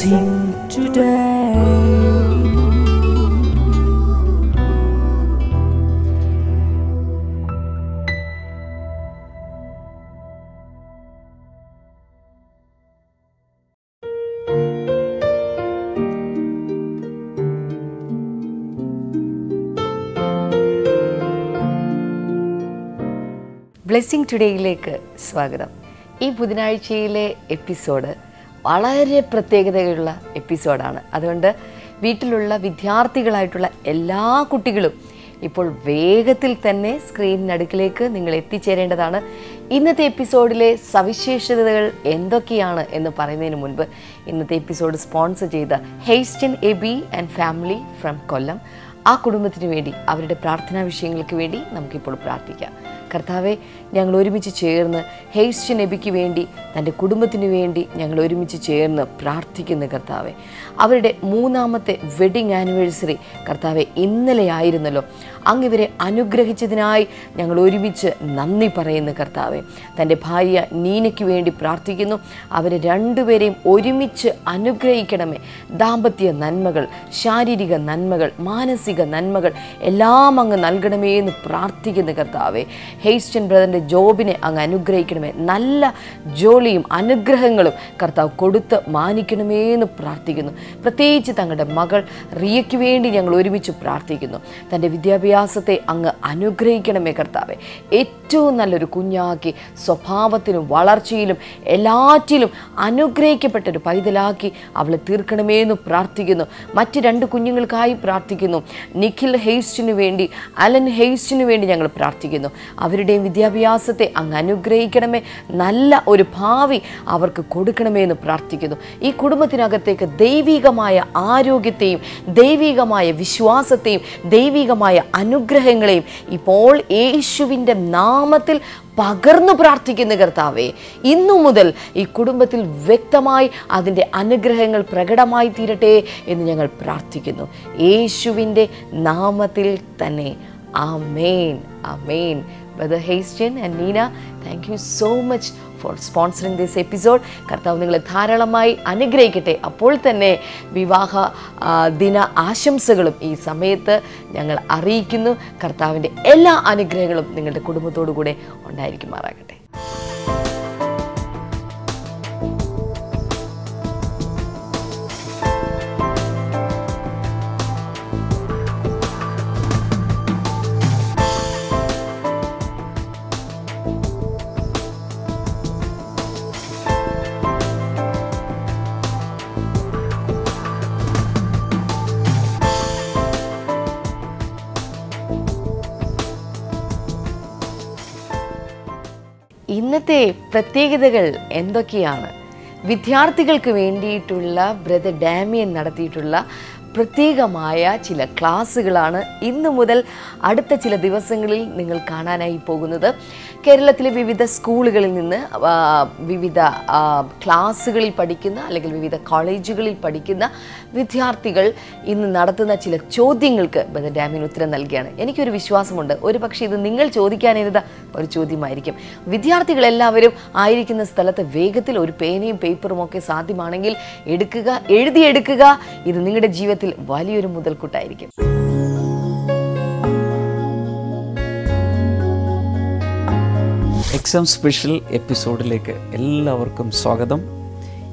blessing today. Blessing ടുഡേയിലേക്ക് സ്വാഗതം. ഈ ബുധനാഴ്ചയിലെ episode വളരെ പ്രത്യേകതയുള്ള എപ്പിസോഡാണ്. അതുകൊണ്ട് വീട്ടിലുള്ള വിദ്യാർത്ഥികളായിട്ടുള്ള എല്ലാ കുട്ടികളും ഇപ്പോൾ വേഗത്തിൽ തന്നെ സ്ക്രീനിനടുക്കിലേക്ക് നിങ്ങൾ എത്തിച്ചേരേണ്ടതാണ്. ഇന്നത്തെ എപ്പിസോഡിലെ സവിശേഷതകൾ എന്തൊക്കെയാണ് എന്ന് പറയുന്നതിന് മുൻപ് ഇന്നത്തെ എപ്പിസോഡ് സ്പോൺസർ ചെയ്ത ഹെയ്സ്റ്റൺ എബി ആൻഡ് ഫാമിലി ഫ്രം കൊല്ലം, ആ കുടുംബത്തിന് വേണ്ടി അവരുടെ പ്രാർത്ഥനാ വിഷയങ്ങൾക്ക് വേണ്ടി നമുക്കിപ്പോൾ പ്രാർത്ഥിക്കാം. കർത്താവെ, ഞങ്ങൾ ഒരുമിച്ച് ചേർന്ന് ഹെയ്സ്റ്റൺ എബിക്ക് വേണ്ടി, തൻ്റെ കുടുംബത്തിന് വേണ്ടി ഞങ്ങൾ ഒരുമിച്ച് ചേർന്ന് പ്രാർത്ഥിക്കുന്നു. കർത്താവെ, അവരുടെ 3ാമത്തെ വെഡിങ് ആനിവേഴ്സറി കർത്താവെ ഇന്നലെ ആയിരുന്നല്ലോ. അങ്ങ് ഇവരെ അനുഗ്രഹിച്ചതിനായി ഞങ്ങൾ ഒരുമിച്ച് നന്ദി പറയുന്നു. കർത്താവെ, തൻ്റെ ഭാര്യ നീനയ്ക്ക് വേണ്ടി പ്രാർത്ഥിക്കുന്നു. അവരെ രണ്ടുപേരെയും ഒരുമിച്ച് അനുഗ്രഹിക്കണമേ. ദാമ്പത്യ നന്മകൾ, ശാരീരിക നന്മകൾ, മാനസിക നന്മകൾ എല്ലാം അങ്ങ് നൽകണമേ എന്ന് പ്രാർത്ഥിക്കുന്നു. കർത്താവെ, ഹെയ്സ്റ്റൺ ബ്രദറിൻ്റെ ജോബിനെ അങ്ങ് അനുഗ്രഹിക്കണമേ. നല്ല ജോലിയും അനുഗ്രഹങ്ങളും കർത്താവ് കൊടുത്ത് മാനിക്കണമേ എന്ന് പ്രാർത്ഥിക്കുന്നു. പ്രത്യേകിച്ച് തങ്ങളുടെ മകൾ റിയയ്ക്ക് വേണ്ടി ഞങ്ങൾ ഒരുമിച്ച് പ്രാർത്ഥിക്കുന്നു. തൻ്റെ വിദ്യാഭ്യാസത്തെ അങ്ങ് അനുഗ്രഹിക്കണമേ. കർത്താവെ, ഏറ്റവും നല്ലൊരു കുഞ്ഞാക്കി സ്വഭാവത്തിലും വളർച്ചയിലും എല്ലാറ്റിലും അനുഗ്രഹിക്കപ്പെട്ടൊരു പൈതലാക്കി അവളെ തീർക്കണമേ എന്ന് പ്രാർത്ഥിക്കുന്നു. മറ്റ് 2 കുഞ്ഞുങ്ങൾക്കായി പ്രാർത്ഥിക്കുന്നു. നിഖിൽ ഹെയ്സ്റ്റന് വേണ്ടി, അലൻ ഹെയ്സ്റ്റന് വേണ്ടി ഞങ്ങൾ പ്രാർത്ഥിക്കുന്നു. അവരുടെയും വിദ്യാഭ്യാസത്തെ അങ്ങ് അനുഗ്രഹിക്കണമേ. നല്ല ഒരു ഭാവി അവർക്ക് കൊടുക്കണമേ എന്ന് പ്രാർത്ഥിക്കുന്നു. ഈ കുടുംബത്തിനകത്തേക്ക് ദൈവികമായ ആരോഗ്യത്തെയും ദൈവികമായ വിശ്വാസത്തെയും ദൈവികമായ അനുഗ്രഹങ്ങളെയും ഇപ്പോൾ യേശുവിൻ്റെ നാമത്തിൽ പകർന്നു പ്രാർത്ഥിക്കുന്ന കർത്താവേ, ഇന്നു മുതൽ ഈ കുടുംബത്തിൽ വ്യക്തമായി അതിൻ്റെ അനുഗ്രഹങ്ങൾ പ്രകടമായി തീരട്ടെ എന്ന് ഞങ്ങൾ പ്രാർത്ഥിക്കുന്നു. യേശുവിൻ്റെ നാമത്തിൽ തന്നെ. ആമേൻ, ആമേൻ. Brother Hayston and Nina, thank you so much for sponsoring this episode. കർത്താവ് നിങ്ങളെ ധാരാളമായി അനുഗ്രഹിക്കട്ടെ. അപ്പോൾ തന്നെ വിവാഹ ദിന ആശംസകളും ഈ സമയത്ത് ഞങ്ങൾ അറിയിക്കുന്നു. കർത്താവിൻ്റെ എല്ലാ അനുഗ്രഹങ്ങളും നിങ്ങളുടെ കുടുംബത്തോടു കൂടെ ഉണ്ടായിരിക്കുമാറാകട്ടെ. ഇന്നത്തെ പ്രത്യേകതകൾ എന്തൊക്കെയാണ്? വിദ്യാർത്ഥികൾക്ക് വേണ്ടിയിട്ടുള്ള ബ്രദർ ഡാമിയൻ നടത്തിയിട്ടുള്ള പ്രത്യേകമായ ചില ക്ലാസ്സുകളാണ് ഇന്നു മുതൽ അടുത്ത ചില ദിവസങ്ങളിൽ നിങ്ങൾ കാണാനായി പോകുന്നത്. കേരളത്തിലെ വിവിധ സ്കൂളുകളിൽ നിന്ന് വിവിധ ക്ലാസ്സുകളിൽ പഠിക്കുന്ന അല്ലെങ്കിൽ വിവിധ കോളേജുകളിൽ പഠിക്കുന്ന വിദ്യാർത്ഥികൾ ഇന്ന് നടത്തുന്ന ചില ചോദ്യങ്ങൾക്ക് ബ്രദർ ഡാമിയൻ ഉത്തരം നൽകുകയാണ്. എനിക്കൊരു വിശ്വാസമുണ്ട്, ഒരു പക്ഷേ ഇത് നിങ്ങൾ ചോദിക്കാനിരുന്ന ഒരു ചോദ്യമായിരിക്കും. വിദ്യാർത്ഥികളെല്ലാവരും ആയിരിക്കുന്ന സ്ഥലത്ത് വേഗത്തിൽ ഒരു പേനയും പേപ്പറും ഒക്കെ സാധ്യമാണെങ്കിൽ എടുക്കുക, എഴുതിയെടുക്കുക. ഇത് നിങ്ങളുടെ ജീവിതത്തിൽ വലിയൊരു മുതൽക്കൂട്ടായിരിക്കും. എക്സാം സ്പെഷ്യൽ എപ്പിസോഡിലേക്ക് എല്ലാവർക്കും സ്വാഗതം.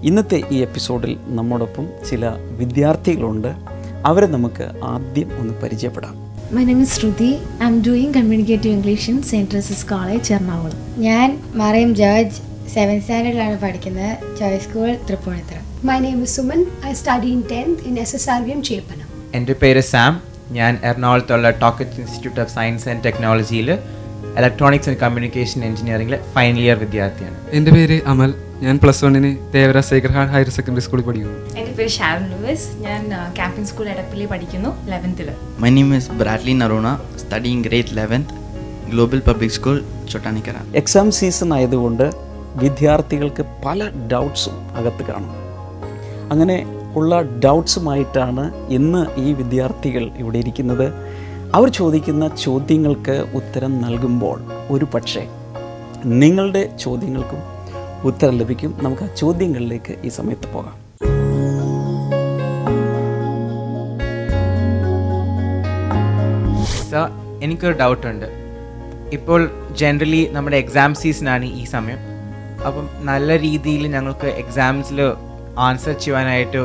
ഇന്നത്തെ ഈ എപ്പിസോഡിൽ നമ്മോടൊപ്പം ചില വിദ്യാർത്ഥികളുണ്ട്. അവരെ നമുക്ക് ആദ്യം ഒന്ന് പരിചയപ്പെടാം. My name is Shruti. I'm doing Communicative English in St. Teresa's College, Ernakulam. ഞാൻ മറിയം ജോർജ് 7th സ്റ്റാൻഡേർഡിലാണ് പഠിക്കുന്നത്, Choice School Thrippunithura. My name is Suman. I study in 10th in SSRVM Cheppana. എൻ്റെ പേര് സാം. ഞാൻ എറണാകുളത്തുള്ള Toc H institute of science and ടെക്നോളജിയിൽ electronics and communication എഞ്ചിനീയറിംഗിലെ final year വിദ്യാർത്ഥിയാണ്. എൻ്റെ പേര് അമൽ. ഞാൻ +1 Thevara sacred heart higher secondary സ്കൂളിൽ പഠിക്കുന്നു. എൻ്റെ പേര് ഷാരൻ ലൂയിസ്. ഞാൻ ക്യാമ്പിംഗ് സ്കൂൾ എടപ്പള്ളി പഠിക്കുന്നു, 11th. My name is Bradley Narona, studying grade 11th, Global Public School, Chottanikara. Exam season ആയതുകൊണ്ട് വിദ്യാർത്ഥികൾക്ക് പല ഡൗട്ട്സും അകത്ത് കാണും. അങ്ങനെ ഉള്ള ഡൗട്ട്സുമായിട്ടാണ് ഇന്ന് ഈ വിദ്യാർത്ഥികൾ ഇവിടെ ഇരിക്കുന്നത്. അവർ ചോദിക്കുന്ന ചോദ്യങ്ങൾക്ക് ഉത്തരം നൽകുമ്പോൾ ഒരു പക്ഷേ നിങ്ങളുടെ ചോദ്യങ്ങൾക്കും ഉത്തരം ലഭിക്കും. നമുക്ക് ആ ചോദ്യങ്ങളിലേക്ക് ഈ സമയത്ത് പോകാം. സർ, എനിക്കൊരു ഡൗട്ടുണ്ട്. ഇപ്പോൾ ജനറലി നമ്മുടെ എക്സാം സീസണാണ് ഈ സമയം. അപ്പം നല്ല രീതിയിൽ ഞങ്ങൾക്ക് എക്സാംസിൽ ആൻസർ ചെയ്യുവാനായിട്ട്,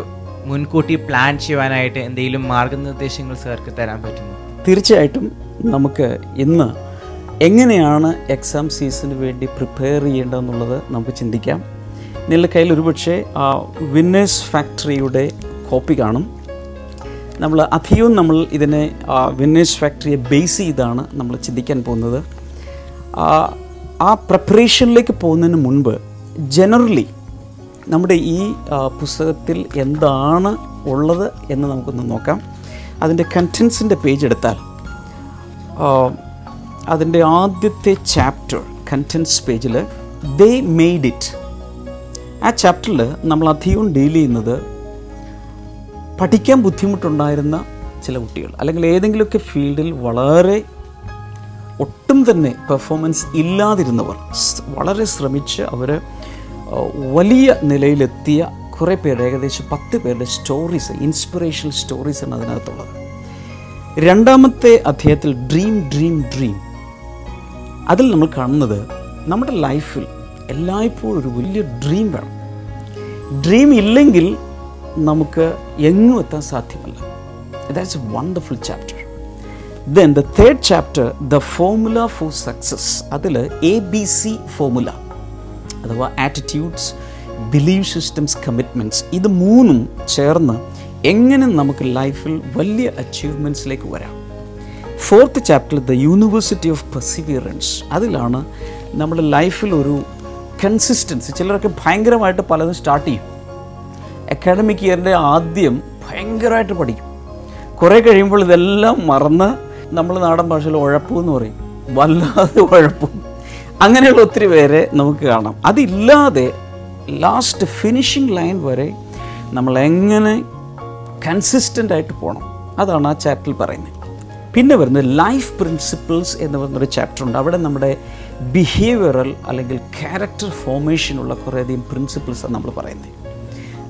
മുൻകൂട്ടി പ്ലാൻ ചെയ്യുവാനായിട്ട് എന്തെങ്കിലും മാർഗനിർദ്ദേശങ്ങൾ സാർക്ക് തരാൻ പറ്റുമോ? തീർച്ചയായിട്ടും നമുക്ക് ഇന്ന് എങ്ങനെയാണ് എക്സാം സീസണിന് വേണ്ടി പ്രിപ്പയർ ചെയ്യേണ്ടതെന്നുള്ളത് നമുക്ക് ചിന്തിക്കാം. നിങ്ങളുടെ കയ്യിൽ ഒരുപക്ഷെ ആ വിന്നേഴ്സ് ഫാക്ടറിയുടെ കോപ്പി കാണും. നമ്മൾ ഇതിനെ വിന്നേഴ്സ് ഫാക്ടറിയെ ബേസ് ചെയ്താണ് നമ്മൾ ചിന്തിക്കാൻ പോകുന്നത്. ആ പ്രിപ്പറേഷനിലേക്ക് പോകുന്നതിന് മുൻപ് ജനറലി നമ്മുടെ ഈ പുസ്തകത്തിൽ എന്താണ് ഉള്ളത് എന്ന് നമുക്കൊന്ന് നോക്കാം. അതിൻ്റെ കണ്ടൻസിൻ്റെ പേജ് എടുത്താൽ അതിൻ്റെ ആദ്യത്തെ ചാപ്റ്റർ കണ്ടൻസ് പേജിൽ ദേ മെയ്ഡ് ഇറ്റ്. ആ ചാപ്റ്ററിൽ നമ്മൾ അധികവും ഡീൽ ചെയ്യുന്നത് പഠിക്കാൻ ബുദ്ധിമുട്ടുണ്ടായിരുന്ന ചില കുട്ടികൾ, അല്ലെങ്കിൽ ഏതെങ്കിലുമൊക്കെ ഫീൽഡിൽ വളരെ ഒട്ടും തന്നെ പെർഫോമൻസ് ഇല്ലാതിരുന്നവർ, വളരെ ശ്രമിച്ച് അവർ വലിയ നിലയിലെത്തിയ കുറേ പേര്, ഏകദേശം 10 പേരുടെ സ്റ്റോറീസ്, ഇൻസ്പിറേഷണൽ സ്റ്റോറീസാണ് അതിനകത്തുള്ളത്. രണ്ടാമത്തെ അധ്യായത്തിൽ ഡ്രീം അതിൽ നമ്മൾ കാണുന്നത് നമ്മുടെ ലൈഫിൽ എല്ലായ്പ്പോഴും ഒരു വലിയ ഡ്രീം വേണം. ഡ്രീം ഇല്ലെങ്കിൽ നമുക്ക് എങ്ങും എത്താൻ സാധ്യമല്ല. That's A wonderful chapter. Then the third chapter the formula for success. അതിൽ ABC ഫോർമുല അഥവാ ആറ്റിറ്റ്യൂഡ്സ്, ബിലീവ് സിസ്റ്റംസ്, കമ്മിറ്റ്മെൻറ്റ്സ്, ഇത് മൂന്നും ചേർന്ന് എങ്ങനെ നമുക്ക് ലൈഫിൽ വലിയ അച്ചീവ്മെൻറ്റ്സിലേക്ക് വരാം. Fourth chapter the university of Perseverance. അതിലാണ് നമ്മുടെ ലൈഫിൽ ഒരു കൺസിസ്റ്റൻസി. ചിലരൊക്കെ ഭയങ്കരമായിട്ട് പലതും സ്റ്റാർട്ട് ചെയ്യും. അക്കാഡമിക് ഇയറിൻ്റെ ആദ്യം ഭയങ്കരമായിട്ട് പഠിക്കും. കുറേ കഴിയുമ്പോൾ ഇതെല്ലാം മറന്ന് നമ്മൾ നാടൻ ഭാഷയിൽ ഉഴപ്പുമെന്ന് പറയും, വല്ലാതെ ഉഴപ്പും. അങ്ങനെയുള്ള ഒത്തിരി പേരെ നമുക്ക് കാണാം. അതില്ലാതെ ലാസ്റ്റ് ഫിനിഷിംഗ് ലൈൻ വരെ നമ്മൾ എങ്ങനെ കൺസിസ്റ്റൻ്റ് ആയിട്ട് പോകണം, അതാണ് ആ ചാപ്റ്ററിൽ പറയുന്നത്. പിന്നെ വരുന്നത് ലൈഫ് പ്രിൻസിപ്പിൾസ് എന്ന് പറയുന്നൊരു ചാപ്റ്റർ ഉണ്ട്. അവിടെ നമ്മുടെ ബിഹേവിയറൽ അല്ലെങ്കിൽ ക്യാരക്ടർ ഫോർമേഷനുള്ള കുറേയധികം പ്രിൻസിപ്പിൾസാണ് നമ്മൾ പറയുന്നത്.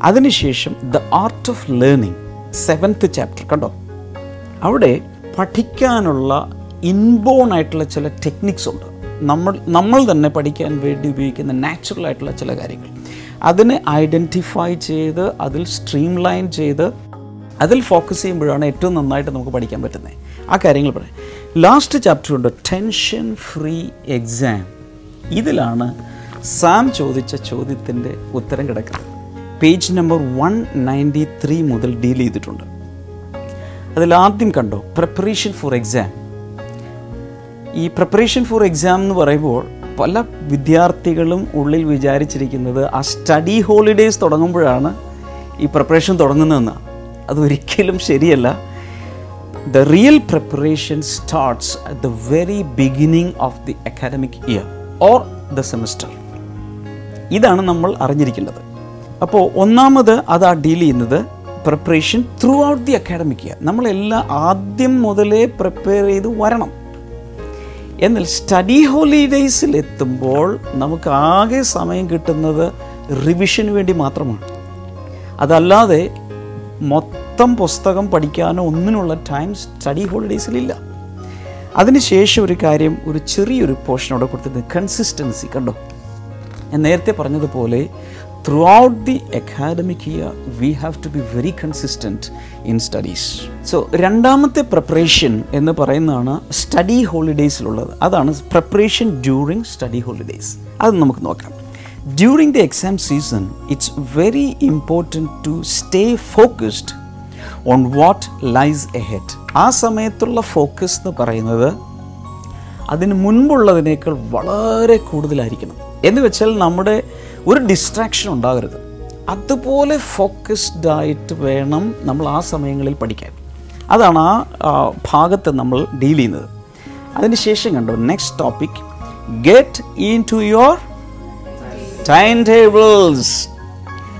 അതിനുശേഷം the art of learning, 7th chapter കണ്ടോ. അവിടെ പഠിക്കാനുള്ള ഇൻബോൺ ആയിട്ടുള്ള ചില ടെക്നിക്സ് ഉണ്ട്. നമ്മൾ തന്നെ പഠിക്കാൻ വേണ്ടി ഉപയോഗിക്കുന്ന നാച്ചുറൽ ആയിട്ടുള്ള ചില കാര്യങ്ങൾ, അതിനെ ഐഡൻറ്റിഫൈ ചെയ്ത് അതിൽ സ്ട്രീം ലൈൻ ചെയ്ത് അതിൽ ഫോക്കസ് ചെയ്യുമ്പോഴാണ് ഏറ്റവും നന്നായിട്ട് നമുക്ക് പഠിക്കാൻ പറ്റുന്നത്. ആ കാര്യങ്ങൾ പറയാം. ലാസ്റ്റ് ചാപ്റ്റർ ഉണ്ട് ടെൻഷൻ ഫ്രീ എക്സാം. ഇതിലാണ് സാം ചോദിച്ച ചോദ്യത്തിൻ്റെ ഉത്തരം കിടക്കുന്നത്. പേജ് നമ്പർ 193 മുതൽ ഡീൽ ചെയ്തിട്ടുണ്ട്. അതിലാദ്യം കണ്ടോ പ്രിപ്പറേഷൻ ഫോർ എക്സാം. ഈ പ്രിപ്പറേഷൻ ഫോർ എക്സാം എന്ന് പറയുമ്പോൾ പല വിദ്യാർത്ഥികളും ഉള്ളിൽ വിചാരിച്ചിരിക്കുന്നത് ആ സ്റ്റഡി ഹോളിഡേയ്സ് തുടങ്ങുമ്പോഴാണ് ഈ പ്രിപ്പറേഷൻ തുടങ്ങുന്നതെന്നാണ്. അതൊരിക്കലും ശരിയല്ല. The real preparation starts at the very beginning of the academic year or the semester. ഇതാണ് നമ്മൾ അറിഞ്ഞിരിക്കേണ്ടത്. അപ്പോൾ ഒന്നാമത് അതാ ഡീൽ ചെയ്യുന്നത് preparation through out the academic year. നമ്മളെല്ലാം ആദ്യം മുതലേ പ്രിപ്പയർ ചെയ്ത് വരണം. എന്നാൽ സ്റ്റഡി ഹോളിഡേയ്സിൽ എത്തുമ്പോൾ നമുക്ക് ആകെ സമയം കിട്ടുന്നത് റിവിഷന് വേണ്ടി മാത്രമാണ്. അതല്ലാതെ മൊത്തം പുസ്തകം പഠിക്കാനോ ഒന്നിനുള്ള ടൈം സ്റ്റഡി ഹോളിഡേയ്സിലില്ല. അതിനുശേഷം ഒരു കാര്യം, ഒരു ചെറിയൊരു പോർഷൻ അവിടെ കൊടുത്തിട്ടുണ്ട്, കൺസിസ്റ്റൻസി. കണ്ടോ, ഞാൻ നേരത്തെ പറഞ്ഞതുപോലെ throughout the academic year we have to be very consistent in studies. So രണ്ടാമത്തെ പ്രിപ്പറേഷൻ എന്ന് പറയുന്നതാണ് സ്റ്റഡി ഹോളിഡേയ്സിലുള്ളത്. അതാണ് പ്രിപ്പറേഷൻ ഡ്യൂറിങ് സ്റ്റഡി ഹോളിഡേയ്സ്. അത് നമുക്ക് നോക്കാം. During the exam season, it's very important to stay focused on what lies ahead. ആ സമയത്തുള്ള focus എന്ന് പറയുന്നത് അതിന് മുൻപുള്ളതിനേക്കാൾ വളരെ കൂടുതലായിരിക്കണം. എന്ന് വെച്ചാൽ നമ്മുടെ ഒരു ഡിസ്ട്രാക്ഷൻ ഉണ്ടാകരുത്. അതുപോലെ ഫോക്കസ്ഡ് ആയിട്ട് വേണം നമ്മൾ ആ സമയങ്ങളിൽ പഠിക്കാൻ. അതാണ് ആ ഭാഗത്ത് നമ്മൾ ഡീൽ ചെയ്യുന്നത്. അതിനുശേഷം കണ്ടോ next topic, get into your time tables.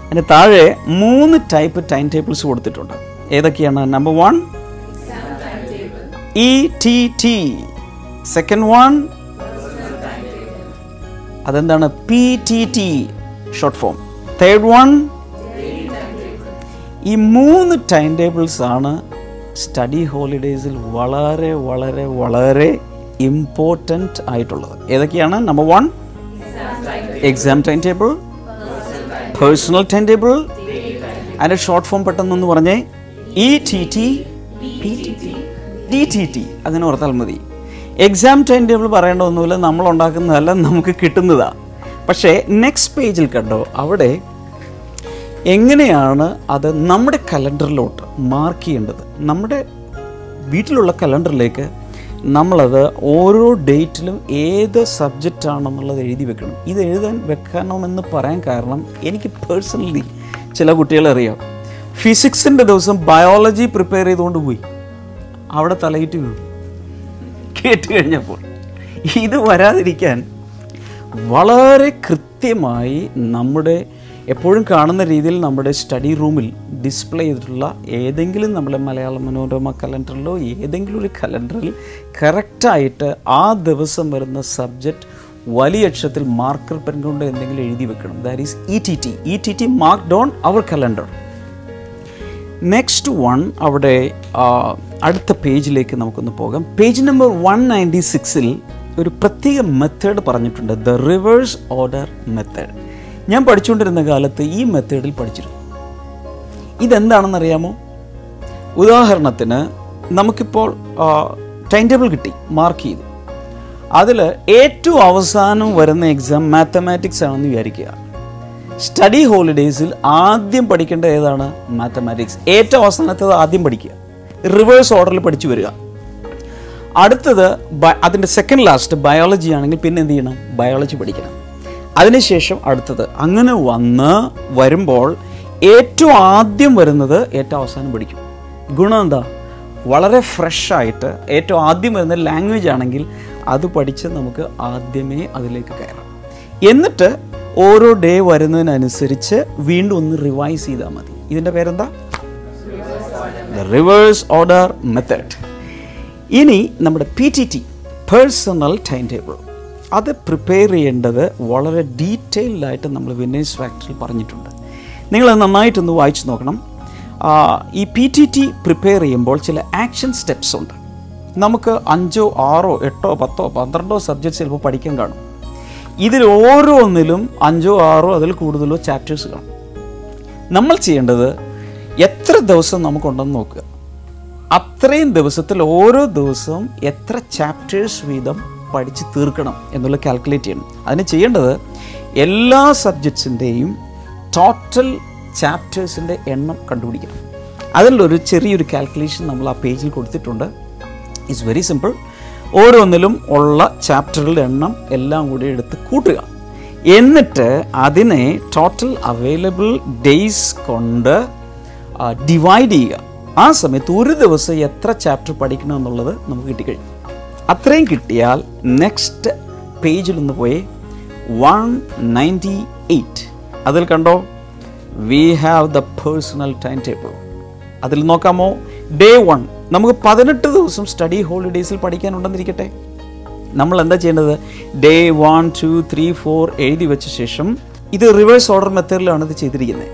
അതിന് താഴെ 3 ടൈപ്പ് ടൈം ടേബിൾസ് കൊടുത്തിട്ടുണ്ട്. ഏതൊക്കെയാണ്? നമ്പർ 1 ETT, സെക്കൻഡ് 1 അതെന്താണ് PTT ഷോർട്ട് ഫോം, തേർഡ് 1. ഈ 3 ടൈം ടേബിൾസ് ആണ് സ്റ്റഡി ഹോളിഡേയ്സിൽ വളരെ വളരെ വളരെ ഇമ്പോർട്ടൻ്റ് ആയിട്ടുള്ളത് ഏതൊക്കെയാണ്? Number 1 exam time table, personal time table, അതിൻ്റെ ഷോർട്ട് ഫോം പെട്ടെന്നൊന്ന് പറഞ്ഞേ, ETT, PTT, DTT, അങ്ങനെ ഓർത്താൽ മതി. എക്സാം ടൈം ടേബിൾ പറയേണ്ട ഒന്നുമില്ല, നമ്മൾ ഉണ്ടാക്കുന്നതല്ല, നമുക്ക് കിട്ടുന്നതാണ്. പക്ഷേ നെക്സ്റ്റ് പേജിൽ കണ്ടോ, അവിടെ എങ്ങനെയാണ് അത് നമ്മുടെ കലണ്ടറിലോട്ട് മാർക്ക് ചെയ്യേണ്ടത്. നമ്മുടെ വീട്ടിലുള്ള കലണ്ടറിലേക്ക് നമ്മളത് ഓരോ ഡേറ്റിലും ഏത് സബ്ജക്റ്റ് ആണെന്നുള്ളത് എഴുതി വെക്കണം. ഇത് വെക്കണമെന്ന് പറയാൻ കാരണം എനിക്ക് പേഴ്സണലി ചില കുട്ടികളെ അറിയാം. ഫിസിക്സിൻ്റെ ദിവസം ബയോളജി പ്രിപ്പയർ ചെയ്തുകൊണ്ട് പോയി, അവിടെ തലയിട്ട് വീണു കേട്ട് കഴിഞ്ഞപ്പോൾ. ഇത് വരാതിരിക്കാൻ വളരെ കൃത്യമായി നമ്മുടെ എപ്പോഴും കാണുന്ന രീതിയിൽ നമ്മുടെ സ്റ്റഡി റൂമിൽ ഡിസ്പ്ലേ ചെയ്തിട്ടുള്ള ഏതെങ്കിലും നമ്മുടെ മലയാള മനോരമ കലണ്ടറിലോ ഏതെങ്കിലും ഒരു കലണ്ടറിൽ കറക്റ്റായിട്ട് ആ ദിവസം വരുന്ന സബ്ജക്റ്റ് വലിയ അക്ഷരത്തിൽ മാർക്കർ പെൻ കൊണ്ട് എന്തെങ്കിലും എഴുതി വെക്കണം. That is ETT marked on our calendar. Next one, അവിടെ അടുത്ത പേജിലേക്ക് നമുക്കൊന്ന് പോകാം. പേജ് നമ്പർ 196 ഒരു പ്രത്യേക മെത്തേഡ് പറഞ്ഞിട്ടുണ്ട്, ദ റിവേഴ്സ് ഓർഡർ മെത്തേഡ്. ഞാൻ പഠിച്ചുകൊണ്ടിരുന്ന കാലത്ത് ഈ മെത്തേഡിൽ പഠിച്ചിരുന്നു. ഇതെന്താണെന്നറിയാമോ? ഉദാഹരണത്തിന് നമുക്കിപ്പോൾ ടൈം ടേബിൾ കിട്ടി, മാർക്ക് ചെയ്തു. അതിൽ ഏറ്റവും അവസാനം വരുന്ന എക്സാം മാത്തമാറ്റിക്സ് ആണെന്ന് വിചാരിക്കുക. സ്റ്റഡി ഹോളിഡേയ്സിൽ ആദ്യം പഠിക്കേണ്ട ഏതാണ്? മാത്തമാറ്റിക്സ്. ഏറ്റവും അവസാനത്തത് ആദ്യം പഠിക്കുക, റിവേഴ്സ് ഓർഡറിൽ പഠിച്ചു വരിക. അടുത്തത് അതിൻ്റെ സെക്കൻഡ് ലാസ്റ്റ് ബയോളജി ആണെങ്കിൽ പിന്നെ എന്ത് ചെയ്യണം? ബയോളജി പഠിക്കണം. അതിനുശേഷം അടുത്തത്, അങ്ങനെ വരുമ്പോൾ ഏറ്റവും ആദ്യം വരുന്നത് ഏറ്റവും അവസാനം പഠിക്കും. ഗുണം എന്താ? വളരെ ഫ്രഷായിട്ട് ഏറ്റവും ആദ്യം വരുന്ന ലാംഗ്വേജ് ആണെങ്കിൽ അത് പഠിച്ച് നമുക്ക് ആദ്യമേ അതിലേക്ക് കയറാം. എന്നിട്ട് ഓരോ ഡേ വരുന്നതിനനുസരിച്ച് വീണ്ടും ഒന്ന് റിവൈസ് ചെയ്താൽ മതി. ഇതിൻ്റെ പേരെന്താ? The reverse order method. ഇനി നമ്മുടെ PTT, പേഴ്സണൽ ടൈം ടേബിൾ, അത് പ്രിപ്പയർ ചെയ്യേണ്ടത് വളരെ ഡീറ്റെയിൽഡായിട്ട് നമ്മൾ വിന്നേഴ്സ് ഫാക്ടറിൽ പറഞ്ഞിട്ടുണ്ട്. നിങ്ങളത് നന്നായിട്ടൊന്ന് വായിച്ച് നോക്കണം. ഈ PTT പ്രിപ്പയർ ചെയ്യുമ്പോൾ ചില ആക്ഷൻ സ്റ്റെപ്സ് ഉണ്ട്. നമുക്ക് 5, 6, 8, 10, 12 സബ്ജക്ട്സ് ചിലപ്പോൾ പഠിക്കാൻ കാണും. ഇതിൽ ഓരോന്നിലും 5, 6 അതിൽ കൂടുതലോ ചാപ്റ്റേഴ്സ് കാണും. നമ്മൾ ചെയ്യേണ്ടത് എത്ര ദിവസം നമുക്കുണ്ടെന്ന് നോക്കുക. അത്രയും ദിവസത്തിൽ ഓരോ ദിവസവും എത്ര ചാപ്റ്റേഴ്സ് വീതം പഠിച്ച് തീർക്കണം എന്നുള്ള കാൽക്കുലേറ്റ് ചെയ്യണം. അതിന് ചെയ്യേണ്ടത് എല്ലാ സബ്ജക്ട്സിൻ്റെയും ടോട്ടൽ ചാപ്റ്റേഴ്സിൻ്റെ എണ്ണം കണ്ടുപിടിക്കണം. അതിലൊരു ചെറിയൊരു കാൽക്കുലേഷൻ നമ്മൾ ആ പേജിൽ കൊടുത്തിട്ടുണ്ട്. It's very simple. ഓരോന്നിലും ഉള്ള ചാപ്റ്ററുകളുടെ എണ്ണം എല്ലാം കൂടി എടുത്ത് കൂട്ടുക. എന്നിട്ട് അതിനെ ടോട്ടൽ അവൈലബിൾ ഡേയ്സ് കൊണ്ട് ഡിവൈഡ് ചെയ്യുക. ആ സമയത്ത് ഒരു ദിവസം എത്ര ചാപ്റ്റർ പഠിക്കണം എന്നുള്ളത് നമുക്ക് കിട്ടിക്കഴിഞ്ഞു. അത്രയും കിട്ടിയാൽ നെക്സ്റ്റ് പേജിലൊന്ന് പോയി 198 അതിൽ കണ്ടോ, we have the personal time table. അതിൽ നോക്കാമോ? ഡേ 1 നമുക്ക് 18 ദിവസം സ്റ്റഡി ഹോളിഡേയ്സിൽ പഠിക്കാനുണ്ടെന്നിരിക്കട്ടെ. നമ്മൾ എന്താ ചെയ്യേണ്ടത്? ഡേ 1, 2, 3, 4 എഴുതി വെച്ച ശേഷം, ഇത് റിവേഴ്സ് ഓർഡർ മെത്തേഡിലാണ് ഇത് ചെയ്തിരിക്കുന്നത്.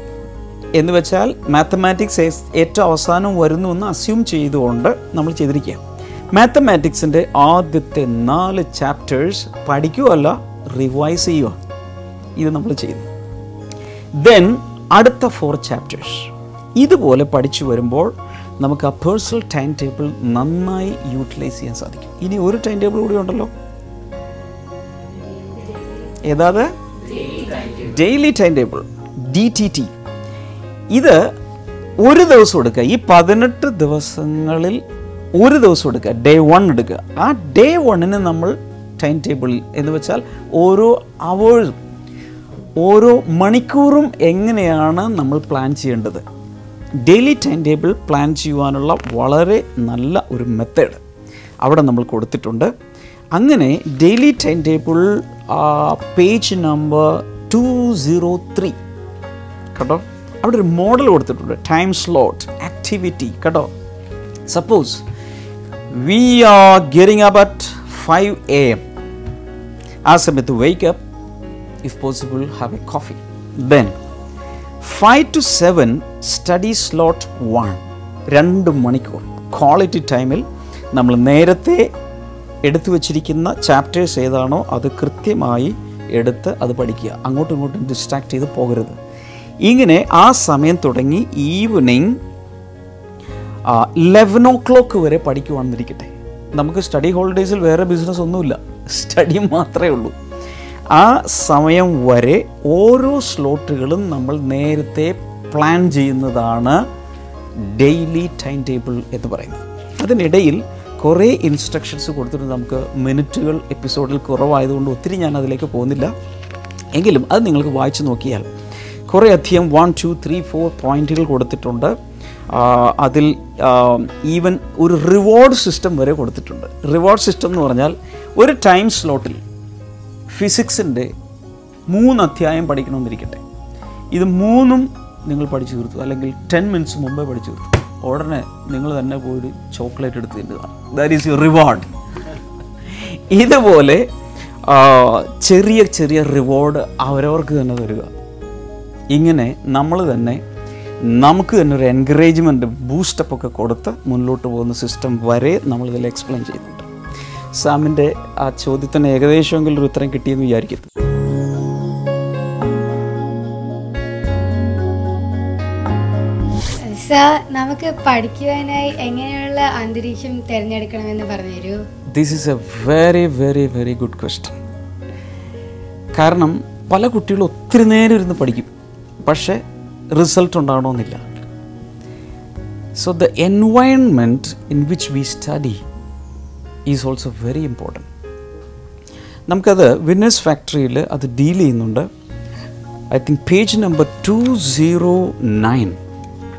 എന്ന് വെച്ചാൽ മാത്തമാറ്റിക്സ് ഏറ്റവും അവസാനം വരുന്നു എന്ന് അസ്യൂം ചെയ്തുകൊണ്ട് നമ്മൾ ചെയ്തിരിക്കുക. മാത്തമാറ്റിക്സിൻ്റെ ആദ്യത്തെ 4 ചാപ്റ്റേഴ്സ് പഠിക്കുകയല്ല, റിവൈസ് ചെയ്യുക. ഇത് നമ്മൾ ചെയ്യുന്നു. ദെൻ അടുത്ത 4 ചാപ്റ്റേഴ്സ് ഇതുപോലെ പഠിച്ചു വരുമ്പോൾ നമുക്ക് ആ പേഴ്സണൽ ടൈം ടേബിൾ നന്നായി യൂട്ടിലൈസ് ചെയ്യാൻ സാധിക്കും. ഇനി ഒരു ടൈം ടേബിൾ കൂടി ഉണ്ടല്ലോ, ഏതാത്? Daily time table, DTT. ഇത് ഒരു ദിവസം എടുക്കുക. ഈ 18 ദിവസങ്ങളിൽ ഒരു ദിവസം എടുക്കുക, ഡേ 1 എടുക്കുക. ആ ഡേ 1ന് നമ്മൾ ടൈം ടേബിളിൽ എന്ന് വെച്ചാൽ ഓരോ അവേഴ്സും ഓരോ മണിക്കൂറും എങ്ങനെയാണ് നമ്മൾ പ്ലാൻ ചെയ്യേണ്ടത്, ഡെയിലി ടൈം ടേബിൾ പ്ലാൻ ചെയ്യുവാനുള്ള വളരെ നല്ല ഒരു മെത്തേഡ് അവിടെ നമ്മൾ കൊടുത്തിട്ടുണ്ട്. അങ്ങനെ daily time table page number 203 കേട്ടോ, അവിടെ ഒരു മോഡൽ കൊടുത്തിട്ടുണ്ട്. ടൈം സ്ലോട്ട്, ആക്ടിവിറ്റി കേട്ടോ. Suppose V are getting up at 5 AM. ആ സമയത്ത് wake up, if possible have a coffee. Then 5 to 7 study slot 1, 2 മണിക്കൂർ ക്വാളിറ്റി ടൈമിൽ നമ്മൾ നേരത്തെ എടുത്തു വച്ചിരിക്കുന്ന ചാപ്റ്റേഴ്സ് ഏതാണോ അത് കൃത്യമായി എടുത്ത് അത് പഠിക്കുക. അങ്ങോട്ടും ഇങ്ങോട്ടും ഡിസ്ട്രാക്ട് ചെയ്ത് പോകരുത്. ഇങ്ങനെ ആ സമയം തുടങ്ങി ഈവനിങ് 11 o'clock വരെ പഠിക്കുവാണെന്നിരിക്കട്ടെ. നമുക്ക് സ്റ്റഡി ഹോളിഡേയ്സിൽ വേറെ ബിസിനസ് ഒന്നുമില്ല, സ്റ്റഡി മാത്രമേ ഉള്ളൂ. ആ സമയം വരെ ഓരോ സ്ലോട്ടുകളും നമ്മൾ നേരത്തെ പ്ലാൻ ചെയ്യുന്നതാണ് ഡെയിലി ടൈം ടേബിൾ എന്ന് പറയുന്നത്. അതിനിടയിൽ കുറേ ഇൻസ്ട്രക്ഷൻസ് കൊടുത്തിട്ട് നമുക്ക് മിനിറ്റുകൾ എപ്പിസോഡിൽ കുറവായതുകൊണ്ട് ഒത്തിരി ഞാൻ അതിലേക്ക് പോകുന്നില്ല. എങ്കിലും അത് നിങ്ങൾക്ക് വായിച്ചു നോക്കിയാൽ കുറേ അധികം 1, 2, 3, 4 പോയിന്റുകൾ കൊടുത്തിട്ടുണ്ട്. അതിൽ ഈവൻ ഒരു റിവാർഡ് സിസ്റ്റം വരെ കൊടുത്തിട്ടുണ്ട്. റിവാർഡ് സിസ്റ്റം എന്ന് പറഞ്ഞാൽ ഒരു ടൈം സ്ലോട്ടിൽ ഫിസിക്സിൻ്റെ 3 അധ്യായം പഠിക്കണമെന്നിരിക്കട്ടെ. ഇത് 3 നിങ്ങൾ പഠിച്ചു തീർത്തു, അല്ലെങ്കിൽ 10 minutes മുമ്പേ പഠിച്ചു തീർത്തു, ഉടനെ നിങ്ങൾ തന്നെ പോയി ചോക്ലേറ്റ് എടുത്ത് തിന്നുകയാണ്. That is your reward. ഇതുപോലെ ചെറിയ ചെറിയ റിവാർഡ് അവരവർക്ക് തന്നെ തരിക. ഇങ്ങനെ നമ്മൾ തന്നെ നമുക്ക് തന്നെ ഒരു എൻകറേജ്മെൻറ്റ് ബൂസ്റ്റപ്പൊക്കെ കൊടുത്ത് മുന്നോട്ട് പോകുന്ന സിസ്റ്റം വരെ നമ്മളിതിൽ എക്സ്പ്ലെയിൻ ചെയ്യുന്നുണ്ട്. സാമിൻ്റെ ആ ചോദ്യത്തിന് ഏകദേശമെങ്കിലും ഒരു ഉത്തരം കിട്ടിയെന്ന് വിചാരിക്കുന്നു. സർ, നമുക്ക് പഠിക്കുവാനായി എങ്ങനെയുള്ള അന്തരീക്ഷം തിരഞ്ഞെടുക്കണമെന്ന് പറഞ്ഞു തരൂ. This is A very very very good question. കാരണം പല കുട്ടികളും ഒത്തിരി നേരം ഇരുന്ന് പഠിക്കും, പക്ഷേ റിസൾട്ട് ഉണ്ടാകണമെന്നില്ല. So the environment in which we study is also very important. നമുക്കത് വിന്നേഴ്സ് ഫാക്ടറിയിൽ അത് ഡീൽ ചെയ്യുന്നുണ്ട്. ഐ തിങ്ക് പേജ് നമ്പർ 209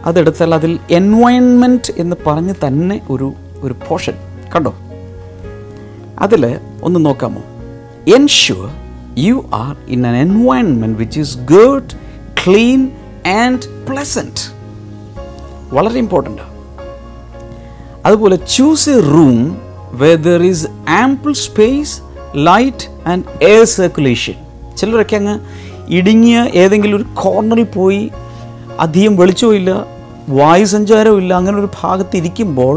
അതെടുത്താൽ അതിൽ എൻവയൺമെൻറ്റ് എന്ന് പറഞ്ഞ് തന്നെ ഒരു പോർഷൻ കണ്ടോ. അതിൽ ഒന്ന് നോക്കാമോ? Ensure you are in an environment which is good, clean and pleasant. വളരെ ഇമ്പോർട്ടൻ്റ്. അതുപോലെ choose A room where there is ample space, light and air circulation. ചിലരൊക്കെ അങ്ങ് ഇടുങ്ങിയ ഏതെങ്കിലും ഒരു കോർണറിൽ പോയി അധികം വെളിച്ചമില്ല, വായുസഞ്ചാരവും ഇല്ല, അങ്ങനെ ഒരു ഭാഗത്ത് ഇരിക്കുമ്പോൾ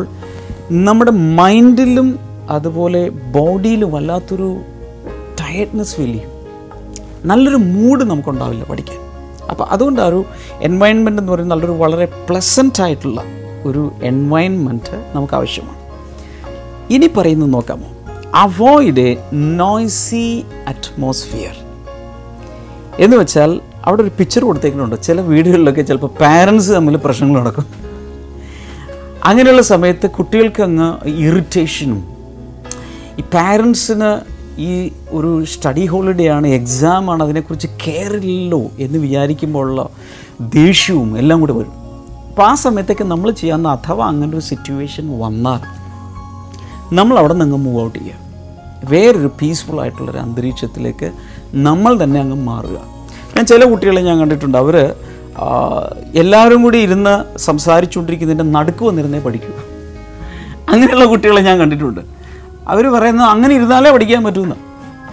നമ്മുടെ മൈൻഡിലും അതുപോലെ ബോഡിയിലും വല്ലാത്തൊരു ടയർഡ്നെസ് ഫീൽ ചെയ്യും. നല്ലൊരു മൂഡ് നമുക്കുണ്ടാവില്ല പഠിക്കാൻ. അപ്പോൾ അതുകൊണ്ട് ആ ഒരു എൻവയൺമെൻറ്റ് എന്ന് പറയുന്നത് നല്ലൊരു വളരെ പ്ലസൻ്റ് ആയിട്ടുള്ള ഒരു എൻവയൺമെൻറ്റ് നമുക്ക് ആവശ്യമാണ്. ഇനി പറയുന്നത് നോക്കാമോ? അവോയ്ഡ് എ നോയ്സി അറ്റ്മോസ്ഫിയർ എന്ന് വെച്ചാൽ അവിടെ ഒരു പിക്ചർ കൊടുത്തേക്കുന്നുണ്ട്. ചില വീടുകളിലൊക്കെ ചിലപ്പോൾ പാരൻസ് തമ്മിൽ പ്രശ്നങ്ങൾ നടക്കും. അങ്ങനെയുള്ള സമയത്ത് കുട്ടികൾക്ക് അങ്ങ് ഇറിറ്റേഷനും, ഈ പാരൻസിന് ഈ ഒരു സ്റ്റഡി ഹോളിഡേ ആണ്, എക്സാമാണ്, അതിനെക്കുറിച്ച് കെയർ ഇല്ലല്ലോ എന്ന് വിചാരിക്കുമ്പോഴുള്ള ദേഷ്യവും എല്ലാം കൂടി വരും. അപ്പോൾ ആ സമയത്തൊക്കെ നമ്മൾ ചെയ്യാവുന്ന, അഥവാ അങ്ങനെ ഒരു സിറ്റുവേഷൻ വന്നാൽ നമ്മൾ അവിടെ നിന്ന് മൂവ് ഔട്ട് ചെയ്യുക. വേറൊരു പീസ്ഫുൾ ആയിട്ടുള്ളൊരു അന്തരീക്ഷത്തിലേക്ക് നമ്മൾ തന്നെ അങ്ങ് മാറുക. ഞാൻ ചില കുട്ടികളെ ഞാൻ കണ്ടിട്ടുണ്ട്, അവർ എല്ലാവരും കൂടി ഇരുന്ന് സംസാരിച്ചുകൊണ്ടിരിക്കുന്നതിൻ്റെ നടുക്ക് വന്നിരുന്നേ പഠിക്കൂ. അങ്ങനെയുള്ള കുട്ടികളെ ഞാൻ കണ്ടിട്ടുണ്ട്. അവർ പറയുന്നത് അങ്ങനെ ഇരുന്നാലേ പഠിക്കാൻ പറ്റുമെന്ന്.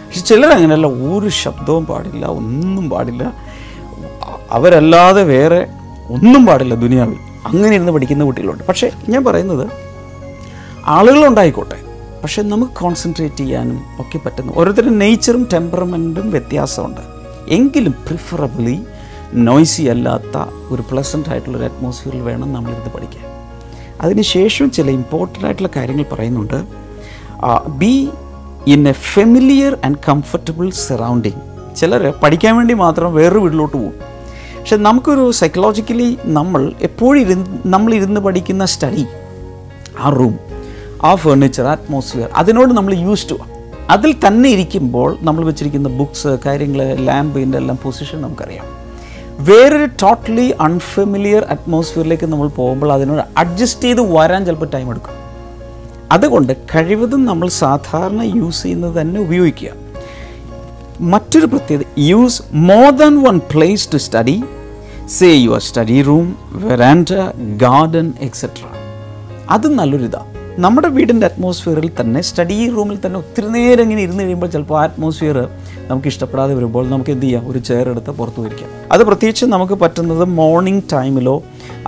പക്ഷെ ചിലരങ്ങനെയല്ല, ഒരു ശബ്ദവും പാടില്ല, ഒന്നും പാടില്ല, അവരല്ലാതെ വേറെ ഒന്നും പാടില്ല ദുനിയാവിൽ. അങ്ങനെ ഇരുന്ന് പഠിക്കുന്ന കുട്ടികളുണ്ട്. പക്ഷേ ഞാൻ പറയുന്നത് ആളുകളുണ്ടായിക്കോട്ടെ, പക്ഷെ നമുക്ക് കോൺസെൻട്രേറ്റ് ചെയ്യാനും ഒക്കെ പറ്റുന്നു. ഓരോരുത്തരുടെ നേച്ചറും ടെമ്പറമെൻറ്റും വ്യത്യാസമുണ്ട്. എങ്കിലും പ്രിഫറബിളി നോയ്സി അല്ലാത്ത ഒരു പ്ലസൻ്റ് ആയിട്ടുള്ളൊരു അറ്റ്മോസ്ഫിയറിൽ വേണം നമ്മളിരുന്ന് പഠിക്കാൻ. അതിനുശേഷം ചില ഇമ്പോർട്ടൻ്റ് ആയിട്ടുള്ള കാര്യങ്ങൾ പറയുന്നുണ്ട്. Be in A familiar and comfortable surrounding. ചിലർ പഠിക്കാൻ വേണ്ടി മാത്രം വേറൊരു വീട്ടിലോട്ട് പോകും. പക്ഷെ നമുക്കൊരു സൈക്കോളജിക്കലി നമ്മളിരുന്ന് പഠിക്കുന്ന സ്റ്റഡി, ആ റൂം, ആ ഫർണിച്ചർ, അറ്റ്മോസ്ഫിയർ, അതിനോട് നമ്മൾ യൂസ്ഡ് ടു. അതിൽ തന്നെ ഇരിക്കുമ്പോൾ നമ്മൾ വെച്ചിരിക്കുന്ന ബുക്സ്, കാര്യങ്ങൾ, ലാമ്പിൻ്റെ എല്ലാം പൊസിഷൻ നമുക്കറിയാം. വേറൊരു ടോട്ടലി അൺഫെമിലിയർ അറ്റ്മോസ്ഫിയറിലേക്ക് നമ്മൾ പോകുമ്പോൾ അതിനോട് അഡ്ജസ്റ്റ് ചെയ്ത് വരാൻ ചിലപ്പോൾ ടൈം എടുക്കും. അതുകൊണ്ട് കഴിവതും നമ്മൾ സാധാരണ യൂസ് ചെയ്യുന്നത് തന്നെ ഉപയോഗിക്കുക. മറ്റൊരു പ്രത്യേകത, use more than one place to study. Say your study room, veranda, garden etcetera. അത് നല്ലൊരിതാണ്. നമ്മുടെ വീടിൻ്റെ അറ്റ്മോസ്ഫിയറിൽ തന്നെ, സ്റ്റഡി റൂമിൽ തന്നെ ഒത്തിരി നേരം ഇങ്ങനെ ഇരുന്ന് കഴിയുമ്പോൾ ചിലപ്പോൾ ആ അറ്റ്മോസ്ഫിയർ നമുക്ക് ഇഷ്ടപ്പെടാതെ വരുമ്പോൾ നമുക്ക് എന്ത് ചെയ്യാം, ഒരു ചെയർ എടുത്ത് പുറത്ത് വയ്ക്കാം. അത് പ്രത്യേകിച്ച് നമുക്ക് പറ്റുന്നത് മോർണിംഗ് ടൈമിലോ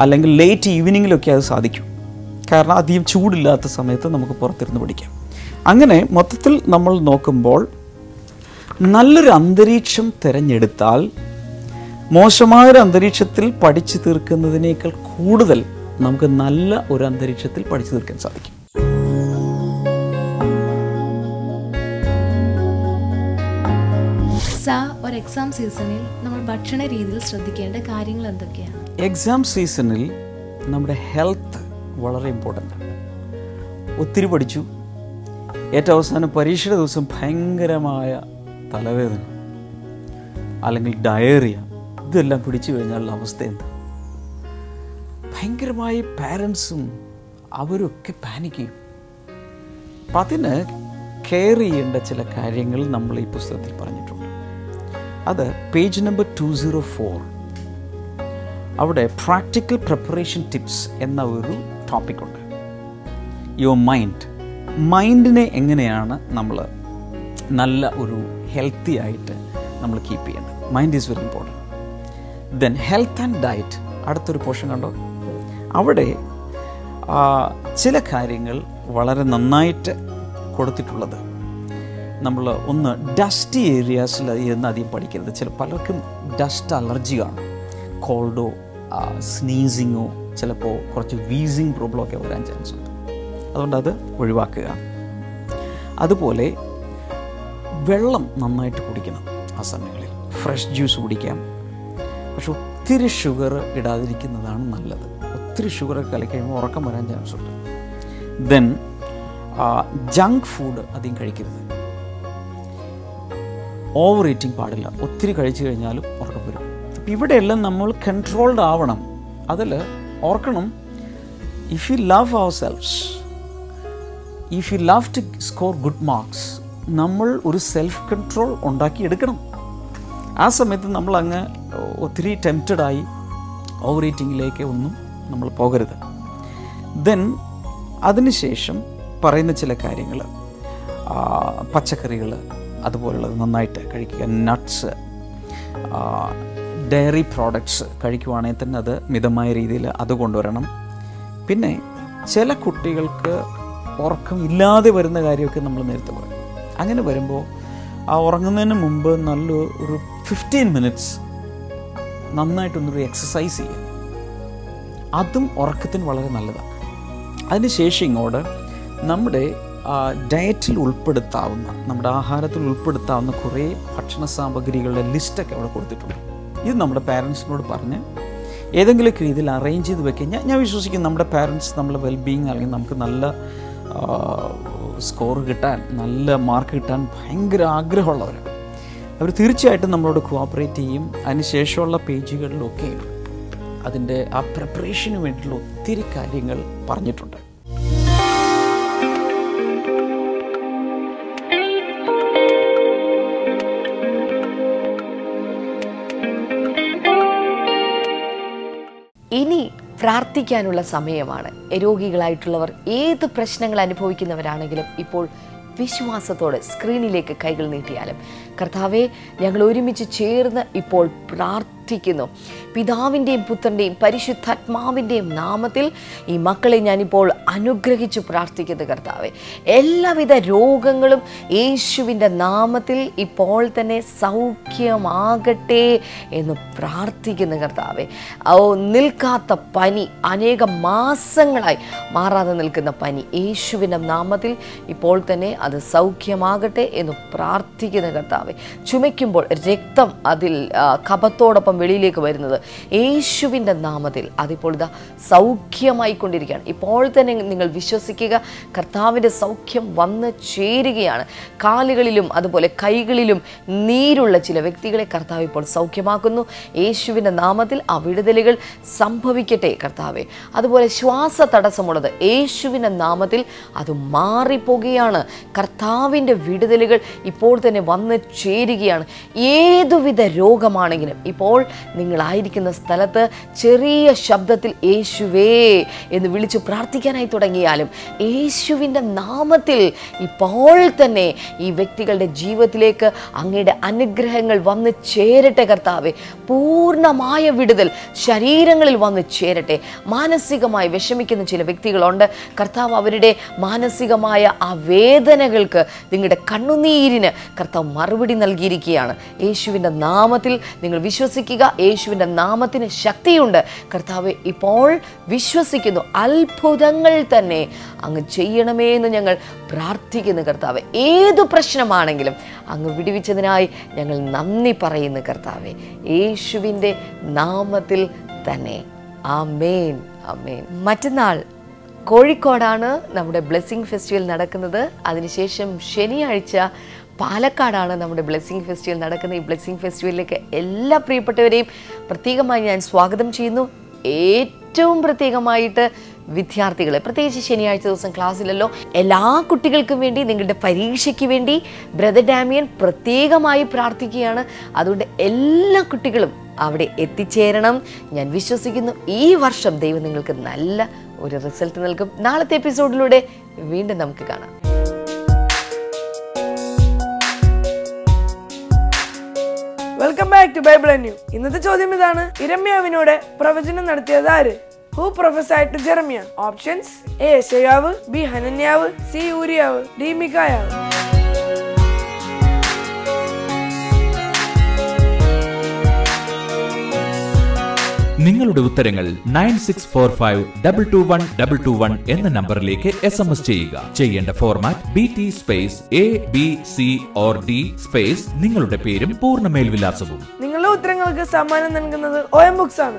അല്ലെങ്കിൽ ലേറ്റ് ഈവനിങ്ങിലൊക്കെ അത് സാധിക്കും. കാരണം അധികം ചൂടില്ലാത്ത സമയത്ത് നമുക്ക് പുറത്തിരുന്ന് പഠിക്കാം. അങ്ങനെ മൊത്തത്തിൽ നമ്മൾ നോക്കുമ്പോൾ നല്ലൊരു അന്തരീക്ഷം തിരഞ്ഞെടുത്താൽ മോശമായൊരു അന്തരീക്ഷത്തിൽ പഠിച്ചു തീർക്കുന്നതിനേക്കാൾ കൂടുതൽ നമുക്ക് നല്ല ഒരു അന്തരീക്ഷത്തിൽ പഠിച്ചു തീർക്കാൻ സാധിക്കും. ഒരു എക്സാം സീസണിൽ നമ്മൾ ഭക്ഷണ രീതിയിൽ ശ്രദ്ധിക്കേണ്ട കാര്യങ്ങൾ എന്തൊക്കെയാണ്? എക്സാം സീസണിൽ നമ്മുടെ ഹെൽത്ത് വളരെ ഇമ്പോർട്ടൻ്റ് ആണ്. ഒത്തിരി പഠിച്ചു, ഏറ്റവും അവസാനം പരീക്ഷയുടെ ദിവസം ഭയങ്കരമായ തലവേദന അല്ലെങ്കിൽ ഡയറിയ, ഇതെല്ലാം പിടിച്ചു കഴിഞ്ഞാലുള്ള അവസ്ഥ എന്താ? ഭയങ്കരമായി പാരൻസും അവരൊക്കെ പാനിക് ചെയ്യും. അപ്പം അതിന് കെയർ ചെയ്യേണ്ട ചില കാര്യങ്ങൾ നമ്മൾ ഈ പുസ്തകത്തിൽ പറഞ്ഞിട്ടുണ്ട്. അത് പേജ് നമ്പർ 204. അവിടെ പ്രാക്ടിക്കൽ പ്രിപ്പറേഷൻ ടിപ്സ് എന്ന ഒരു ടോപ്പിക്കുണ്ട്. യുവർ മൈൻഡിനെ എങ്ങനെയാണ് നമ്മൾ നല്ല ഒരു ഹെൽത്തി ആയിട്ട് നമ്മൾ കീപ്പ് ചെയ്യേണ്ടത്. Mind is very important. Then health and diet, അടുത്തൊരു പോർഷൻ കണ്ടോ? അവിടെ ചില കാര്യങ്ങൾ വളരെ നന്നായിട്ട് കൊടുത്തിട്ടുള്ളത്. നമ്മൾ ഒന്ന് ഡസ്റ്റി ഏരിയാസിൽ ഇരുന്ന് അധികം പഠിക്കരുത്. പലർക്കും ഡസ്റ്റ് അലർജി കാണും. കോൾഡോ സ്നീസിങ്ങോ ചിലപ്പോൾ കുറച്ച് വീസിങ് പ്രോബ്ലമൊക്കെ വരാൻ ചാൻസ് ഉണ്ട്. അതുകൊണ്ട് അത് ഒഴിവാക്കുക. അതുപോലെ വെള്ളം നന്നായിട്ട് കുടിക്കണം. ആ സമയങ്ങളിൽ ഫ്രഷ് ജ്യൂസ് കുടിക്കാം, പക്ഷെ ഒത്തിരി ഷുഗർ ഇടാതിരിക്കുന്നതാണ് നല്ലത്. ഒത്തിരി ഷുഗർ കലക്കഴിയുമ്പോൾ ഉറക്കം വരാൻ ചാൻസ് ഉണ്ട്. ദെൻ ജങ്ക് ഫുഡ് അധികം കഴിക്കരുത്. ഓവർ ഈറ്റിംഗ് പാടില്ല. ഒത്തിരി കഴിച്ചു കഴിഞ്ഞാലും ഉറക്കം വരും. അപ്പം ഇവിടെയെല്ലാം നമ്മൾ കൺട്രോൾഡ് ആവണം. അതിൽ ഓർക്കണം, if you love ourselves, if you love to score good marks, നമ്മൾ ഒരു സെൽഫ് കൺട്രോൾ ഉണ്ടാക്കിയെടുക്കണം. ആ സമയത്ത് നമ്മൾ അങ്ങ് ഒത്തിരി ടെംപ്റ്റഡായി ഓവർ ഈറ്റിങ്ങിലേക്ക് ഒന്നും നമ്മൾ പോകരുത്. ദെൻ അതിനുശേഷം പറയുന്ന ചില കാര്യങ്ങൾ, പച്ചക്കറികൾ അതുപോലുള്ളത് നന്നായിട്ട് കഴിക്കുക. നട്ട്സ്, ഡയറി പ്രോഡക്ട്സ് കഴിക്കുവാണെങ്കിൽ തന്നെ അത് മിതമായ രീതിയിൽ അത് കൊണ്ടുവരണം. പിന്നെ ചില കുട്ടികൾക്ക് ഉറക്കം ഇല്ലാതെ വരുന്ന കാര്യമൊക്കെ നമ്മൾ നേരത്തെ പറയും. അങ്ങനെ വരുമ്പോൾ ആ ഉറങ്ങുന്നതിന് മുമ്പ് ഒരു 15 മിനിറ്റ്സ് നന്നായിട്ടൊന്നൊരു എക്സസൈസ് ചെയ്യുക. അതും ഉറക്കത്തിന് വളരെ നല്ലതാണ്. അതിനുശേഷം ഇങ്ങോട്ട് നമ്മുടെ ഡയറ്റിൽ ഉൾപ്പെടുത്താവുന്ന, നമ്മുടെ ആഹാരത്തിൽ ഉൾപ്പെടുത്താവുന്ന കുറേ ഭക്ഷണ സാമഗ്രികളുടെ ലിസ്റ്റൊക്കെ അവിടെ കൊടുത്തിട്ടുണ്ട്. ഇത് നമ്മുടെ പാരൻസിനോട് പറഞ്ഞ് ഏതെങ്കിലും രീതിയിൽ അറേഞ്ച് ചെയ്ത് വെക്കുക. ഞാൻ വിശ്വസിക്കുന്നു നമ്മുടെ പാരൻസ് നമ്മളെ വെൽബീയിങ് അല്ലെങ്കിൽ നമുക്ക് നല്ല സ്കോർ കിട്ടാൻ, നല്ല മാർക്ക് കിട്ടാൻ ഭയങ്കര ആഗ്രഹമുള്ളവരാണ്. അവർ തീർച്ചയായിട്ടും നമ്മളോട് കോഓപ്പറേറ്റ് ചെയ്യും. അതിനുശേഷമുള്ള പേജുകളിലൊക്കെ അതിൻ്റെ ആ പ്രിപ്പറേഷന് വേണ്ടിയിട്ടുള്ള ഒത്തിരി കാര്യങ്ങൾ പറഞ്ഞിട്ടുണ്ട്. ഇനി പ്രാർത്ഥിക്കാനുള്ള സമയമാണ്. രോഗികളായിട്ടുള്ളവർ, ഏത് പ്രശ്നങ്ങൾ അനുഭവിക്കുന്നവരാണെങ്കിലും ഇപ്പോൾ വിശ്വാസത്തോടെ സ്ക്രീനിലേക്ക് കൈകൾ നീട്ടിയാലും, കർത്താവെ, ഞങ്ങൾ ഒരുമിച്ച് ചേർന്ന് ഇപ്പോൾ പ്രാർത്ഥിക്കുന്നു. പിതാവിൻ്റെയും പുത്രൻ്റെയും പരിശുദ്ധാത്മാവിൻ്റെയും നാമത്തിൽ ഈ മക്കളെ ഞാനിപ്പോൾ അനുഗ്രഹിച്ചു പ്രാർത്ഥിക്കുന്നു കർത്താവെ. എല്ലാവിധ രോഗങ്ങളും യേശുവിൻ്റെ നാമത്തിൽ ഇപ്പോൾ തന്നെ സൗഖ്യമാകട്ടെ എന്ന് പ്രാർത്ഥിക്കുന്നു കർത്താവെ. നിൽക്കാത്ത പനി, അനേകം മാസങ്ങളായി മാറാതെ നിൽക്കുന്ന പനി, യേശുവിൻ്റെ നാമത്തിൽ ഇപ്പോൾ തന്നെ അത് സൗഖ്യമാകട്ടെ എന്ന് പ്രാർത്ഥിക്കുന്ന കർത്താവെ. ചുമയ്ക്കുമ്പോൾ രക്തം അതിൽ കഫത്തോടൊപ്പം വെളിയിലേക്ക് വരുന്നത് യേശുവിൻ്റെ നാമത്തിൽ അതിപ്പോൾ ഇതാ സൗഖ്യമായിക്കൊണ്ടിരിക്കുകയാണ്. ഇപ്പോൾ തന്നെ നിങ്ങൾ വിശ്വസിക്കുക, കർത്താവിൻ്റെ സൗഖ്യം വന്ന് ചേരുകയാണ്. കാലുകളിലും അതുപോലെ കൈകളിലും നീരുള്ള ചില വ്യക്തികളെ കർത്താവ് ഇപ്പോൾ സൗഖ്യമാക്കുന്നു. യേശുവിൻ്റെ നാമത്തിൽ ആ വിടുതലുകൾ സംഭവിക്കട്ടെ കർത്താവെ. അതുപോലെ ശ്വാസ തടസ്സമുള്ളത് യേശുവിൻ്റെ നാമത്തിൽ അത് മാറിപ്പോകുകയാണ്. കർത്താവിൻ്റെ വിടുതലുകൾ ഇപ്പോൾ തന്നെ വന്ന് ചേരുകയാണ്. ഏതുവിധ രോഗമാണെങ്കിലും ഇപ്പോൾ നിങ്ങളായിരിക്കുന്ന സ്ഥലത്ത് ചെറിയ ശബ്ദത്തിൽ യേശുവേ എന്ന് വിളിച്ചു പ്രാർത്ഥിക്കാനായി തുടങ്ങിയാലും യേശുവിൻ്റെ നാമത്തിൽ ഇപ്പോൾ തന്നെ ഈ വ്യക്തികളുടെ ജീവിതത്തിലേക്ക് അങ്ങയുടെ അനുഗ്രഹങ്ങൾ വന്ന് ചേരട്ടെ കർത്താവേ. പൂർണ്ണമായ വിടുതൽ ശരീരങ്ങളിൽ വന്ന് ചേരട്ടെ. മാനസികമായി വിഷമിക്കുന്ന ചില വ്യക്തികളുണ്ട് കർത്താവ്. അവരുടെ മാനസികമായ ആ വേദനകൾക്ക്, നിങ്ങളുടെ കണ്ണുനീരിന് കർത്താവ് മറുപടി നൽകിയിരിക്കുകയാണ്. യേശുവിൻ്റെ നാമത്തിൽ നിങ്ങൾ വിശ്വസിക്കുക. യേശുവിൻ്റെ നാമത്തിന് ശക്തിയുണ്ട് കർത്താവെ. ഇപ്പോൾ വിശ്വസിക്കുന്നു, അത്ഭുതങ്ങൾ തന്നെ അങ്ങ് ചെയ്യണമേ എന്ന് ഞങ്ങൾ പ്രാർത്ഥിക്കുന്നു കർത്താവെ. ഏതു പ്രശ്നമാണെങ്കിലും അങ്ങ് വിടുവിച്ചതിനായി ഞങ്ങൾ നന്ദി പറയുന്നു കർത്താവെ, യേശുവിൻ്റെ നാമത്തിൽ തന്നെ. ആമേൻ, ആമേൻ. മറ്റന്നാൾ കോഴിക്കോടാണ് നമ്മുടെ ബ്ലെസ്സിങ് ഫെസ്റ്റിവൽ നടക്കുന്നത്. അതിനുശേഷം ശനിയാഴ്ച പാലക്കാടാണ് നമ്മുടെ ബ്ലെസ്സിങ് ഫെസ്റ്റിവൽ നടക്കുന്നത്. ഈ ബ്ലെസ്സിങ് ഫെസ്റ്റിവലിലേക്ക് എല്ലാ പ്രിയപ്പെട്ടവരെയും പ്രത്യേകമായി ഞാൻ സ്വാഗതം ചെയ്യുന്നു. ഏറ്റവും പ്രത്യേകമായിട്ട് വിദ്യാർത്ഥികളെ, പ്രത്യേകിച്ച് ശനിയാഴ്ച ദിവസം ക്ലാസ്സിലല്ലോ, എല്ലാ കുട്ടികൾക്കും വേണ്ടി, നിങ്ങളുടെ പരീക്ഷയ്ക്ക് വേണ്ടി ബ്രദർ ഡാമിയൻ പ്രത്യേകമായി പ്രാർത്ഥിക്കുകയാണ്. അതുകൊണ്ട് എല്ലാ കുട്ടികളും അവിടെ എത്തിച്ചേരണം. ഞാൻ വിശ്വസിക്കുന്നു ഈ വർഷം ദൈവം നിങ്ങൾക്ക് നല്ല ഒരു റിസൾട്ട് നൽകും. നാളത്തെ എപ്പിസോഡിലൂടെ വീണ്ടും നമുക്ക് കാണാം. Welcome back to Bible and new. ഇന്നത്തെ ചോദ്യം ഇതാണ്: ഇരമ്യാവിനോട് പ്രവചനം നടത്തിയത് ആര്? Who prophesied to Jeremiah? Options: A. യെശയ്യാവ്, B. Hananiah, C. ഊരിയാവ്, D. മിഖായാവ്. നിങ്ങളുടെ ഉത്തരങ്ങൾ 9645221221 എന്ന നമ്പറിലേക്ക് SMS ചെയ്യുക. ചെയ്യേണ്ട format BT space ABC or D space നിങ്ങളുടെ പേരും പൂർണ്ണ മേൽവിലാസവും. നിങ്ങളുടെ ഉത്തരങ്ങൾക്ക് സമ്മാനം നൽകുന്നത് OM Books ആണ്.